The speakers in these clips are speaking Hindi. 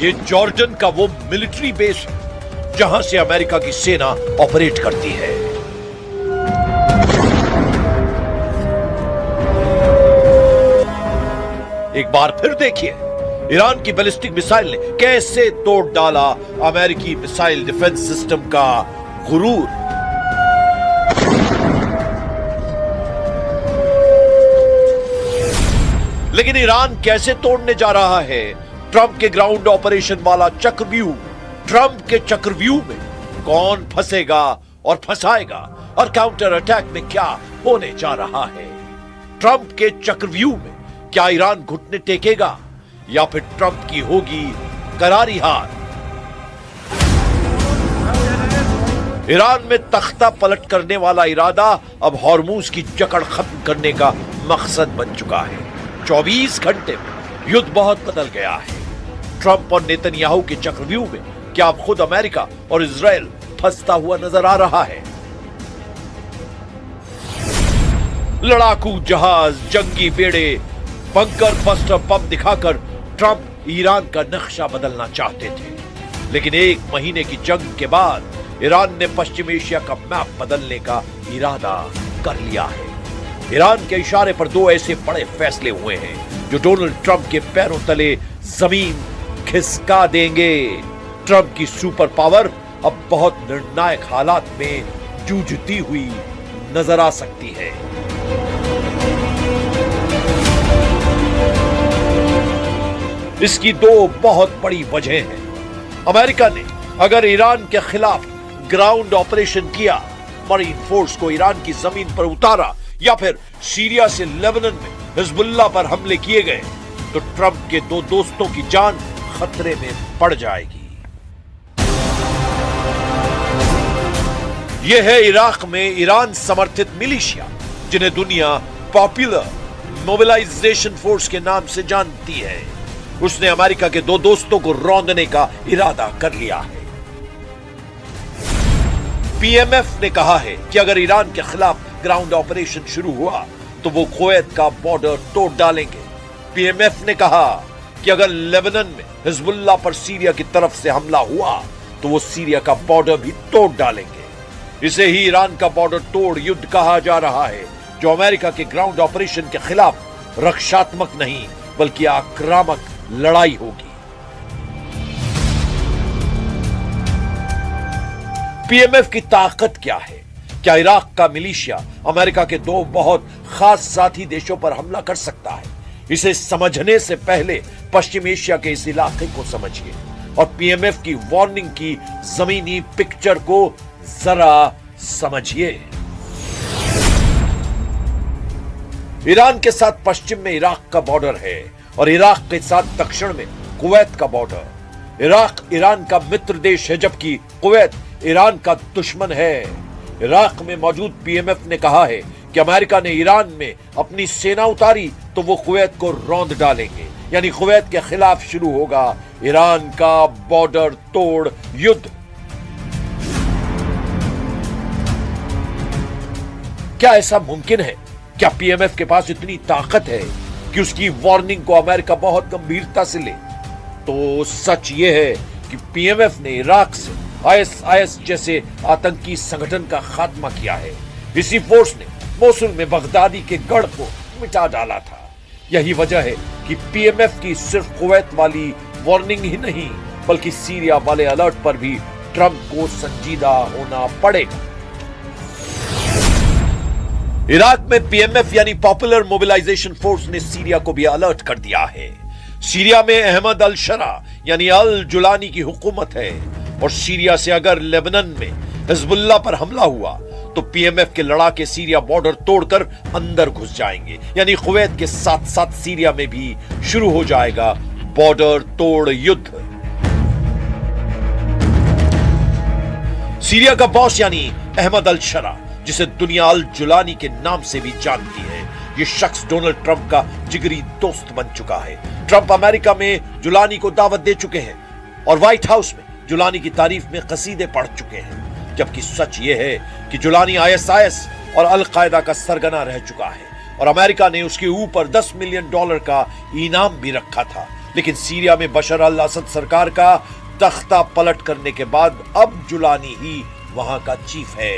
ये जॉर्डन का वो मिलिट्री बेस है जहां से अमेरिका की सेना ऑपरेट करती है। एक बार फिर देखिए ईरान की बैलिस्टिक मिसाइल ने कैसे तोड़ डाला अमेरिकी मिसाइल डिफेंस सिस्टम का गुरूर। लेकिन ईरान कैसे तोड़ने जा रहा है ट्रंप के ग्राउंड ऑपरेशन वाला चक्रव्यूह। ट्रंप के चक्रव्यूह में कौन फंसेगा और फंसाएगा और काउंटर अटैक में क्या होने जा रहा है। ट्रंप के चक्रव्यूह में क्या ईरान घुटने टेकेगा या फिर ट्रंप की होगी करारी हार। ईरान में तख्ता पलट करने वाला इरादा अब हॉर्मूज की जकड़ खत्म करने का मकसद बन चुका है। 24 घंटे में युद्ध बहुत बदल गया है। ट्रंप और नेतन्याहू के चक्रव्यूह में क्या अब खुद अमेरिका और इजराइल फंसता हुआ नजर आ रहा है। लड़ाकू जहाज, जंगी बेड़े, बंकर बस्टर बम दिखाकर ट्रंप ईरान का नक्शा बदलना चाहते थे। लेकिन एक महीने की जंग के बाद ईरान ने पश्चिम एशिया का मैप बदलने का इरादा कर लिया है। ईरान के इशारे पर दो ऐसे बड़े फैसले हुए हैं जो डोनाल्ड ट्रंप के पैरों तले जमीन खिसका देंगे। ट्रंप की सुपर पावर अब बहुत निर्णायक हालात में जूझती हुई नजर आ सकती है। इसकी दो बहुत बड़ी वजह हैं। अमेरिका ने अगर ईरान के खिलाफ ग्राउंड ऑपरेशन किया, मरीन फोर्स को ईरान की जमीन पर उतारा या फिर सीरिया से लेबनान में हिजबुल्लाह पर हमले किए गए तो ट्रंप के दो दोस्तों की जान खतरे में पड़ जाएगी। यह है इराक में ईरान समर्थित मिलिशिया जिन्हें दुनिया पॉपुलर मोबिलाइजेशन फोर्स के नाम से जानती है। उसने अमेरिका के दो दोस्तों को रौंदने का इरादा कर लिया है। पीएमएफ ने कहा है कि अगर ईरान के खिलाफ ग्राउंड ऑपरेशन शुरू हुआ तो वो कुवैत का बॉर्डर तोड़ डालेंगे। पीएमएफ ने कहा कि अगर लेबनान में हिजबुल्लाह पर सीरिया की तरफ से हमला हुआ तो वो सीरिया का बॉर्डर भी तोड़ डालेंगे। इसे ही ईरान का बॉर्डर तोड़ युद्ध कहा जा रहा है, जो अमेरिका के ग्राउंड ऑपरेशन के खिलाफ रक्षात्मक नहीं बल्कि आक्रामक लड़ाई होगी। पीएमएफ की ताकत क्या है? क्या इराक का मिलिशिया अमेरिका के दो बहुत खास साथी देशों पर हमला कर सकता है? इसे समझने से पहले पश्चिम एशिया के इस इलाके को समझिए और पीएमएफ की वार्निंग की जमीनी पिक्चर को जरा समझिए। ईरान के साथ पश्चिम में इराक का बॉर्डर है और इराक के साथ दक्षिण में कुवैत का बॉर्डर। इराक ईरान का मित्र देश है जबकि कुवैत ईरान का दुश्मन है। इराक में मौजूद पीएमएफ ने कहा है कि अमेरिका ने ईरान में अपनी सेना उतारी तो वो कुवैत को रौंद डालेंगे, यानी कुवैत के खिलाफ शुरू होगा ईरान का बॉर्डर तोड़ युद्ध। क्या ऐसा मुमकिन है? क्या पीएमएफ के पास इतनी ताकत है कि उसकी वार्निंग को अमेरिका बहुत गंभीरता से ले? तो सच यह है कि पीएमएफ ने इराक से आईएसआईएस जैसे आतंकी संगठन का खात्मा किया है। इसी फोर्स ने मोसुल में बगदादी के गढ़ को मिटा डाला था। यही वजह है कि पीएमएफ की सिर्फ कुवैत वाली वार्निंग ही नहीं बल्कि सीरिया वाले अलर्ट पर भी ट्रंप को संजीदा होना पड़ेगा। इराक में पीएमएफ यानी पॉपुलर मोबिलाइजेशन फोर्स ने सीरिया को भी अलर्ट कर दिया है। सीरिया में अहमद अल शरा यानी अल जुलानी की हुकूमत है और सीरिया से अगर लेबनान में हिजबुल्लाह पर हमला हुआ तो पीएमएफ के लड़ाके सीरिया बॉर्डर तोड़कर अंदर घुस जाएंगे, यानी कुवैत के साथ साथ सीरिया में भी शुरू हो जाएगा बॉर्डर तोड़ युद्ध। सीरिया का बॉस यानी अहमद अल शरा, जिसे दुनिया अल जुलानी के नाम से भी जानती है, ये शख्स डोनाल्ड ट्रंप का जिगरी दोस्त बन चुका है। ट्रंप अमेरिका में जुलानी को दावत दे चुके हैं और व्हाइट हाउस में जुलानी की तारीफ में कसीदे पढ़ चुके हैं, जबकि सच यह है कि जुलानी आईएसआईएस और अल कायदा का सरगना रह चुका है और अमेरिका ने उसके ऊपर $10 मिलियन का इनाम भी रखा था। लेकिन सीरिया में बशर अल असद सरकार का तख्ता पलट करने के बाद अब जुलानी ही वहां का चीफ है।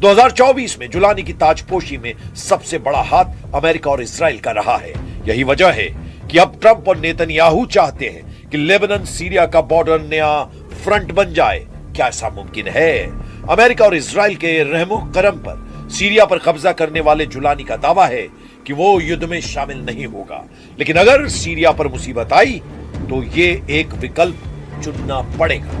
2024 में जुलानी की ताजपोशी में सबसे बड़ा हाथ अमेरिका और इजराइल का रहा है। यही वजह है कि अब ट्रंप और नेतन्याहू चाहते हैं कि लेबनान सीरिया का बॉर्डर नया फ्रंट बन जाए। क्या ऐसा मुमकिन है? अमेरिका और इजराइल के रहमो करम पर सीरिया पर कब्जा करने वाले जुलानी का दावा है कि वो युद्ध में शामिल नहीं होगा, लेकिन अगर सीरिया पर मुसीबत आई तो ये एक विकल्प चुनना पड़ेगा।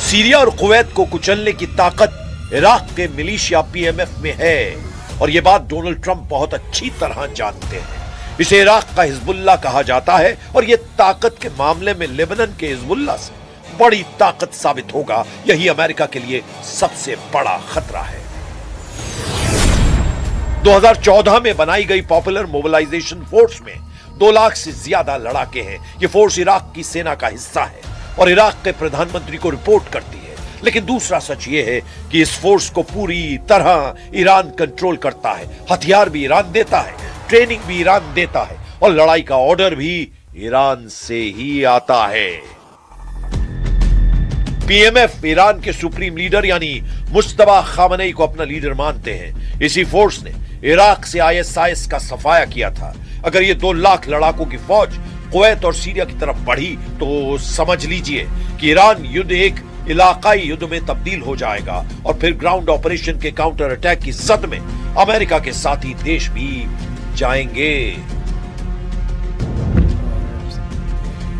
सीरिया और कुवैत को कुचलने की ताकत इराक के मिलिशिया पीएमएफ में है और यह बात डोनाल्ड ट्रंप बहुत अच्छी तरह जानते हैं। इसे इराक का हिजबुल्लाह कहा जाता है और यह ताकत के मामले में लेबनान के हिजबुल्लाह से बड़ी ताकत साबित होगा। यही अमेरिका के लिए सबसे बड़ा खतरा है। 2014 में बनाई गई पॉपुलर मोबिलाइजेशन फोर्स में 2 लाख से ज्यादा लड़ाके हैं। ये फोर्स इराक की सेना का हिस्सा है और इराक के प्रधानमंत्री को रिपोर्ट करती है। लेकिन दूसरा सच ये है कि इस फोर्स को पूरी तरह ईरान कंट्रोल करता है। हथियार भी ईरान देता है, ट्रेनिंग भी ईरान देता है और लड़ाई का ऑर्डर भी ईरान से ही आता है। पीएमएफ ईरान के सुप्रीम लीडर यानी मुस्तफा खामनेई को अपना लीडर मानते हैं। इसी फोर्स ने इराक से आईएसआईएस का सफाया किया था। अगर ये 2 लाख लड़ाकों की फौज कुवैत और सीरिया की तरफ बढ़ी तो समझ लीजिए कि ईरान युद्ध एक इलाकाई युद्ध में तब्दील हो जाएगा और फिर ग्राउंड ऑपरेशन के काउंटर अटैक की जद में अमेरिका के साथी देश भी जाएंगे।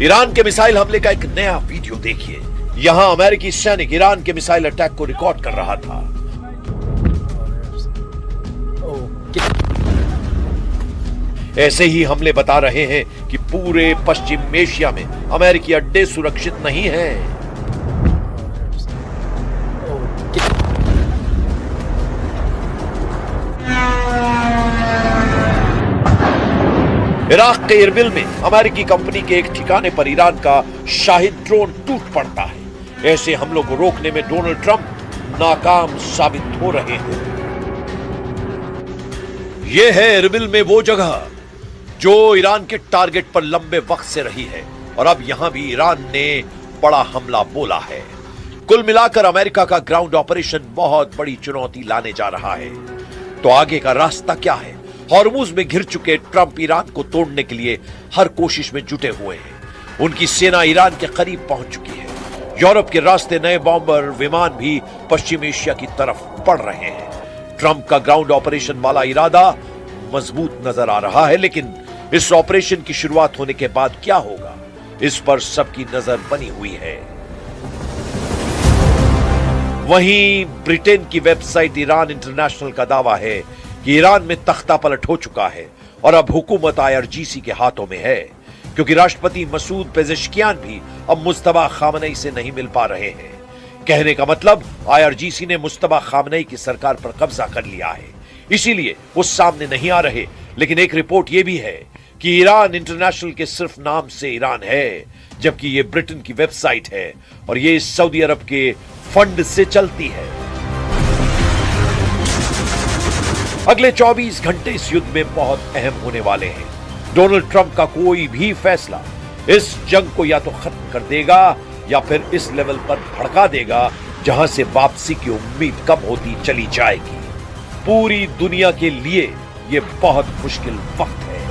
ईरान के मिसाइल हमले का एक नया वीडियो देखिए। यहां अमेरिकी सैनिक ईरान के मिसाइल अटैक को रिकॉर्ड कर रहा था। ऐसे ही हमले बता रहे हैं कि पूरे पश्चिम एशिया में अमेरिकी अड्डे सुरक्षित नहीं हैं। इराक के इरबिल में अमेरिकी कंपनी के एक ठिकाने पर ईरान का शाहिद ड्रोन टूट पड़ता है। ऐसे हमलों को रोकने में डोनाल्ड ट्रंप नाकाम साबित हो रहे हैं। यह है इरबिल में वो जगह जो ईरान के टारगेट पर लंबे वक्त से रही है और अब यहां भी ईरान ने बड़ा हमला बोला है। कुल मिलाकर अमेरिका का ग्राउंड ऑपरेशन बहुत बड़ी चुनौती लाने जा रहा है। तो आगे का रास्ता क्या है? हॉर्मुज में घिर चुके ट्रंप ईरान को तोड़ने के लिए हर कोशिश में जुटे हुए हैं। उनकी सेना ईरान के करीब पहुंच चुकी है। यूरोप के रास्ते नए बॉम्बर विमान भी पश्चिम एशिया की तरफ बढ़ रहे हैं। ट्रंप का ग्राउंड ऑपरेशन वाला इरादा मजबूत नजर आ रहा है, लेकिन इस ऑपरेशन की शुरुआत होने के बाद क्या होगा, इस पर सबकी नजर बनी हुई है। वहीं ब्रिटेन की वेबसाइट ईरान इंटरनेशनल का दावा है कि ईरान में तख्ता पलट हो चुका है और अब हुकूमत आईआरजीसी के हाथों में है, क्योंकि राष्ट्रपति मसूद पेजेश्कियान भी अब मुस्तफा खामनेई से नहीं मिल पा रहे हैं। कहने का मतलब आईआरजीसी ने मुस्तफा खामनेई की सरकार पर कब्जा कर लिया है, इसीलिए वो सामने नहीं आ रहे। लेकिन एक रिपोर्ट ये भी है कि ईरान इंटरनेशनल के सिर्फ नाम से ईरान है, जबकि ये ब्रिटेन की वेबसाइट है और ये सऊदी अरब के फंड से चलती है। अगले 24 घंटे इस युद्ध में बहुत अहम होने वाले हैं। डोनाल्ड ट्रंप का कोई भी फैसला इस जंग को या तो खत्म कर देगा या फिर इस लेवल पर भड़का देगा जहां से वापसी की उम्मीद कम होती चली जाएगी। पूरी दुनिया के लिए यह बहुत मुश्किल वक्त है।